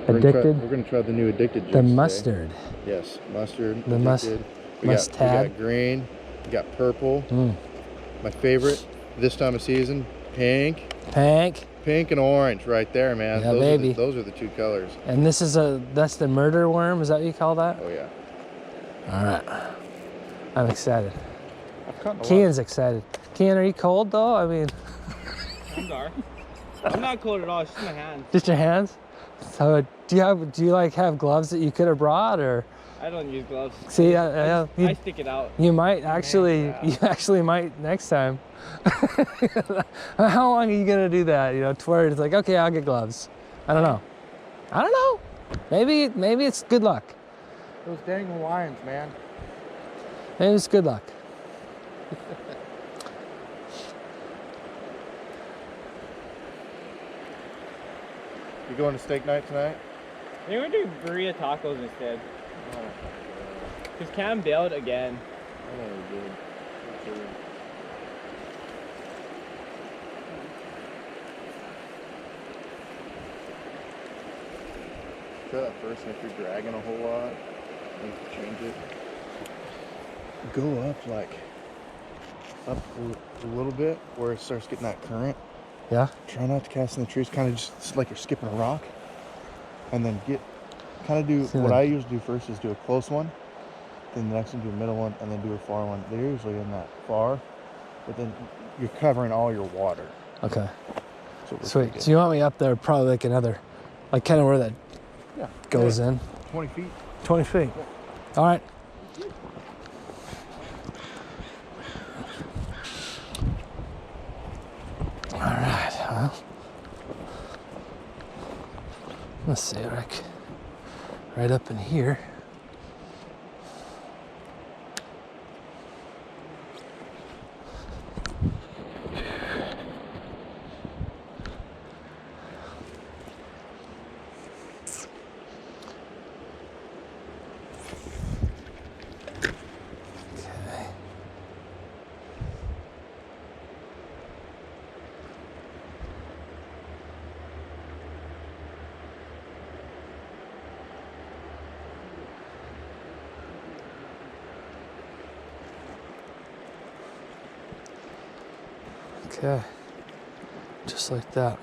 Addicted. We're gonna try the new Addicted juice The today. mustard. Yes, mustard. The Addicted. We got green. We got purple. My favorite this time of season, pink. Pink and orange right there, man. Yeah, baby. Those are the two colors. And this is that's the murder worm, is that what you call that? Oh yeah. All right. I'm excited. Kian's excited. Kian, are you cold though? I mean. I'm not cold at all, it's just my hands. Just your hands? So do you like have gloves that you could have brought, or? I don't use gloves. See, I stick it out. You might actually, you actually might next time. How long are you gonna do that? You know, to where it's like, okay, I'll get gloves. I don't know. Maybe it's good luck. Those dang Hawaiians, man. Maybe it's good luck. You going to steak night tonight? I think we're gonna do burrito tacos instead. Because Cam bailed again. I know he did. Try that first, and if you're dragging a whole lot, you can change it. Go up up a little bit where it starts getting that current. Yeah. Try not to cast in the trees, kind of just like you're skipping a rock. And then what I usually do first is do a close one, then the next one do a middle one, and then do a far one. They're usually in that far, but then you're covering all your water. Okay. Sweet. So you want me up there probably like another, like kind of where that goes in? 20 feet. 20 feet. Yeah. All right. All right. Well, let's see, Rick. Right up in here. Okay, just like that.